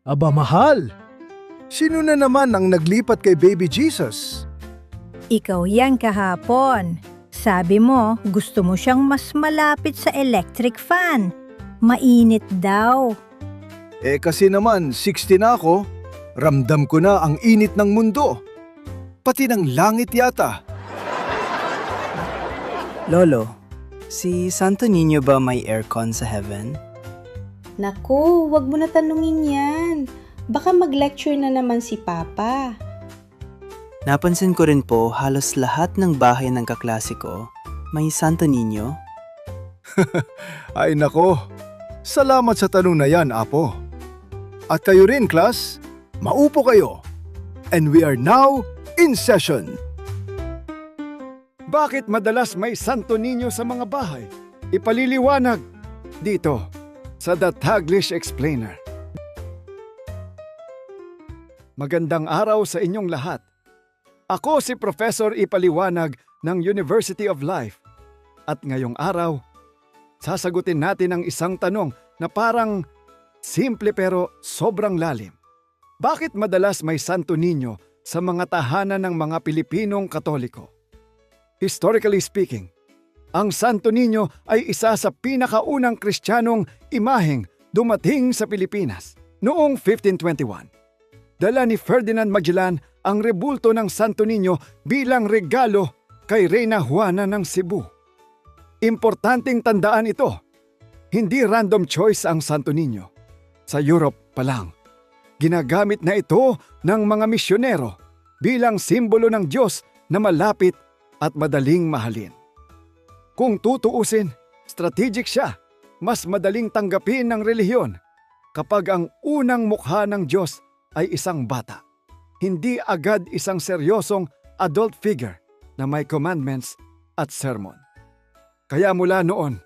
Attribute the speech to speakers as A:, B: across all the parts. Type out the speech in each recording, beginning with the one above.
A: Aba mahal, sino na naman ang naglipat kay Baby Jesus?
B: Ikaw yan kahapon. Sabi mo, gusto mo siyang mas malapit sa electric fan. Mainit daw.
A: Kasi naman 60 na ako, ramdam ko na ang init ng mundo. Pati ng langit yata.
C: Lolo, si Santo Niño ba may aircon sa heaven?
D: Naku, wag mo na tanungin yan. Baka mag-lecture na naman si Papa.
C: Napansin ko rin po halos lahat ng bahay ng kaklase ko may Santo Niño.
A: Ay nako, salamat sa tanong na yan, Apo. At kayo rin, class, maupo kayo. And we are now in session.
E: Bakit madalas may Santo Niño sa mga bahay? Ipaliliwanag dito sa The Taglish Explainer. Magandang araw sa inyong lahat. Ako si Professor Ipaliwanag ng University of Life. At ngayong araw, sasagutin natin ang isang tanong na parang simple pero sobrang lalim. Bakit madalas may Santo Niño sa mga tahanan ng mga Pilipinong Katoliko? Historically speaking, ang Santo Niño ay isa sa pinakaunang Kristiyanong imaheng dumating sa Pilipinas noong 1521. Dala ni Ferdinand Magellan ang rebulto ng Santo Niño bilang regalo kay Reyna Juana ng Cebu. Importanteng tandaan ito, hindi random choice ang Santo Niño. Sa Europe pa lang, ginagamit na ito ng mga misyonero bilang simbolo ng Diyos na malapit at madaling mahalin. Kung tutuusin, strategic siya, mas madaling tanggapin ng relihiyon kapag ang unang mukha ng Diyos ay isang bata. Hindi agad isang seryosong adult figure na may commandments at sermon. Kaya mula noon,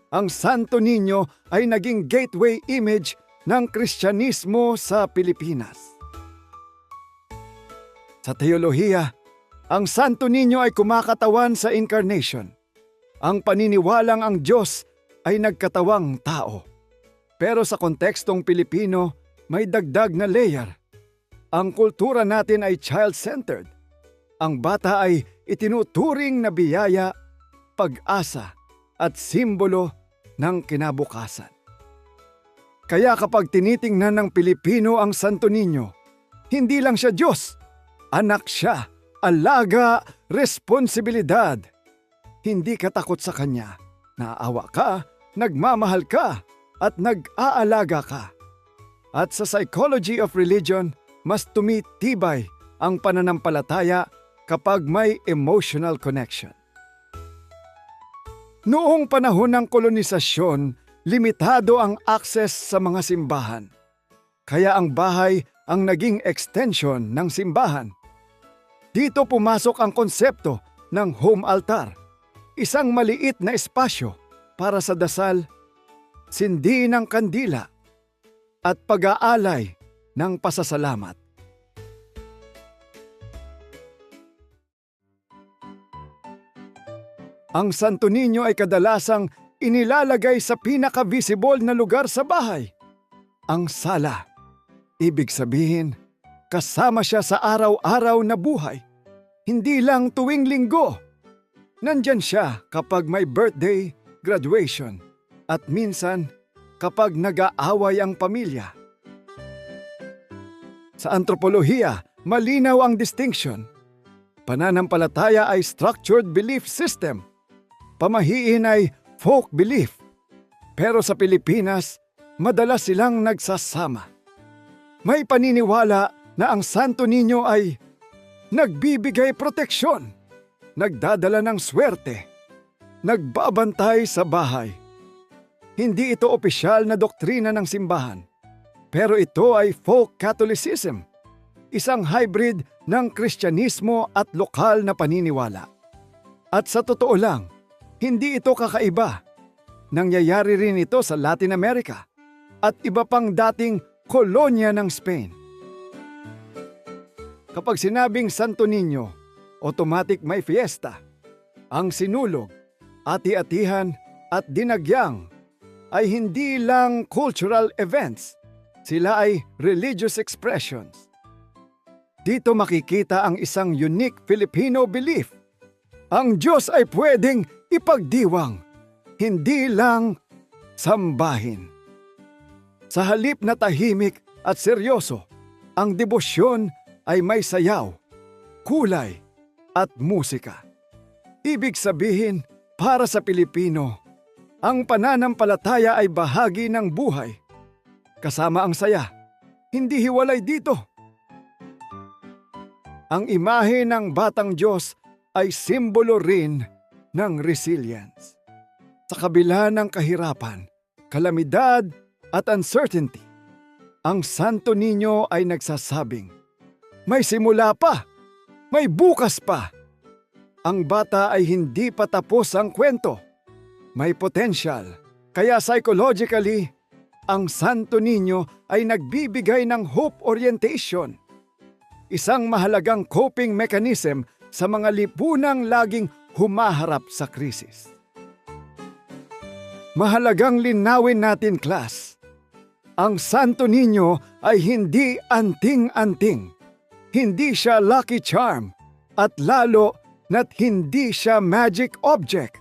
E: ang Santo Niño ay naging gateway image ng Kristyanismo sa Pilipinas. Sa teolohiya, ang Santo Niño ay kumakatawan sa incarnation. Ang paniniwalang ang Diyos ay nagkatawang tao. Pero sa kontekstong Pilipino, may dagdag na layer. Ang kultura natin ay child-centered. Ang bata ay itinuturing na biyaya, pag-asa at simbolo ng kinabukasan. Kaya kapag tinitingnan ng Pilipino ang Santo Niño, hindi lang siya Diyos, anak siya. Alaga, responsibilidad. Hindi ka takot sa Kanya. Naaawa ka, nagmamahal ka, at nag-aalaga ka. At sa psychology of religion, mas tumitibay ang pananampalataya kapag may emotional connection. Noong panahon ng kolonisasyon, limitado ang access sa mga simbahan. Kaya ang bahay ang naging extension ng simbahan. Dito pumasok ang konsepto ng home altar, isang maliit na espasyo para sa dasal, sindi ng kandila, at pag-aalay ng pasasalamat. Ang Santo Niño ay kadalasang inilalagay sa pinaka-visible na lugar sa bahay, ang sala. Ibig sabihin, kasama siya sa araw-araw na buhay. Hindi lang tuwing linggo. Nandyan siya kapag may birthday, graduation, at minsan kapag nag-aaway ang pamilya. Sa antropolohiya, malinaw ang distinction. Pananampalataya ay structured belief system. Pamahiin ay folk belief. Pero sa Pilipinas, madalas silang nagsasama. May paniniwala na ang Santo Niño ay nagbibigay proteksyon, nagdadala ng swerte, nagbabantay sa bahay. Hindi ito opisyal na doktrina ng simbahan, pero ito ay folk Catholicism, isang hybrid ng Kristyanismo at lokal na paniniwala. At sa totoo lang, hindi ito kakaiba. Nangyayari rin ito sa Latin America at iba pang dating kolonya ng Spain. Kapag sinabing Santo Niño, automatic may fiesta. Ang sinulog, ati-atihan at dinagyang ay hindi lang cultural events. Sila ay religious expressions. Dito makikita ang isang unique Filipino belief. Ang Diyos ay pwedeng ipagdiwang, hindi lang sambahin. Sa halip na tahimik at seryoso, ang debosyon ay may sayaw, kulay at musika. Ibig sabihin, para sa Pilipino, ang pananampalataya ay bahagi ng buhay. Kasama ang saya, hindi hiwalay dito. Ang imahe ng batang Diyos ay simbolo rin ng resilience. Sa kabila ng kahirapan, kalamidad at uncertainty, ang Santo Niño ay nagsasabing, may simula pa, may bukas pa. Ang bata ay hindi pa tapos ang kwento. May potential, kaya psychologically, ang Santo Niño ay nagbibigay ng hope orientation. Isang mahalagang coping mechanism sa mga lipunang laging humaharap sa krisis. Mahalagang linawin natin, class. Ang Santo Niño ay hindi anting-anting. Hindi siya lucky charm at lalo na't hindi siya magic object.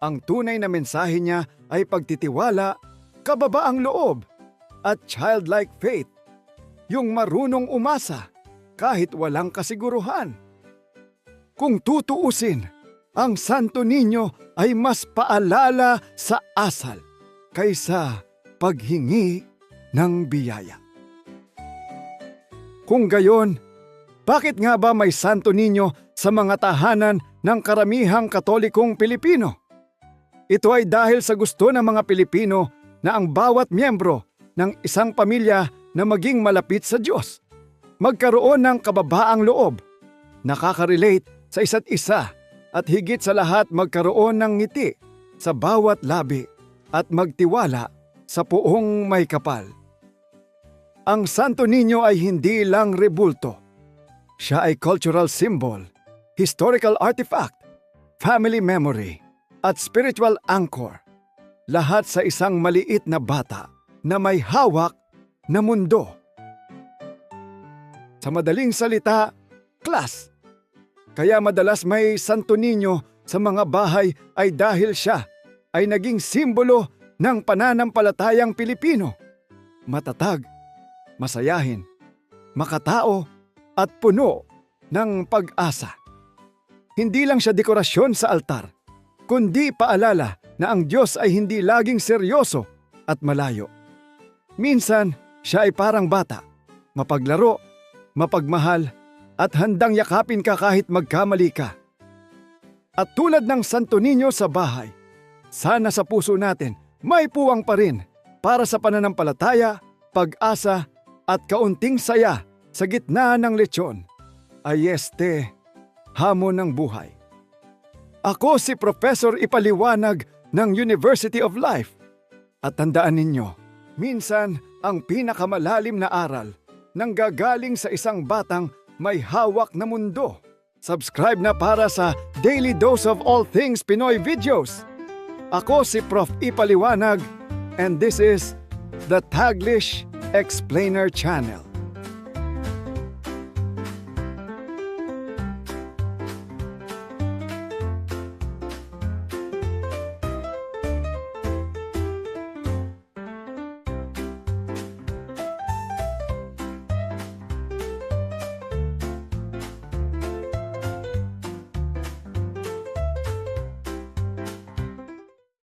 E: Ang tunay na mensahe niya ay pagtitiwala, kababaang loob at childlike faith. Yung marunong umasa kahit walang kasiguruhan. Kung tutuusin, ang Santo Niño ay mas paalala sa asal kaysa paghingi ng biyaya. Kung gayon, bakit nga ba may Santo Niño sa mga tahanan ng karamihang Katolikong Pilipino? Ito ay dahil sa gusto ng mga Pilipino na ang bawat miyembro ng isang pamilya na maging malapit sa Diyos, magkaroon ng kababaang loob, nakaka-relate sa isa't isa at higit sa lahat magkaroon ng ngiti sa bawat labi at magtiwala sa puong may kapal. Ang Santo Niño ay hindi lang rebulto. Siya ay cultural symbol, historical artifact, family memory, at spiritual anchor. Lahat sa isang maliit na bata na may hawak na mundo. Sa madaling salita, class. Kaya madalas may Santo Niño sa mga bahay ay dahil siya ay naging simbolo ng pananampalatayang Pilipino. Matatag, masayahin, makatao at puno ng pag-asa. Hindi lang siya dekorasyon sa altar, kundi paalala na ang Diyos ay hindi laging seryoso at malayo. Minsan, siya ay parang bata, mapaglaro, mapagmahal, at handang yakapin ka kahit magkamali ka. At tulad ng Santo Niño sa bahay, sana sa puso natin may puwang pa rin para sa pananampalataya, pag-asa, at kaunting saya sa gitna ng lechon. Ayeste, hamon ng buhay. Ako si Professor Ipaliwanag ng University of Life. At tandaan ninyo, minsan ang pinakamalalim na aral nanggagaling sa isang batang may hawak na mundo. Subscribe na para sa Daily Dose of All Things Pinoy videos. Ako si Prof. Ipaliwanag and this is the Taglish Explainer Channel.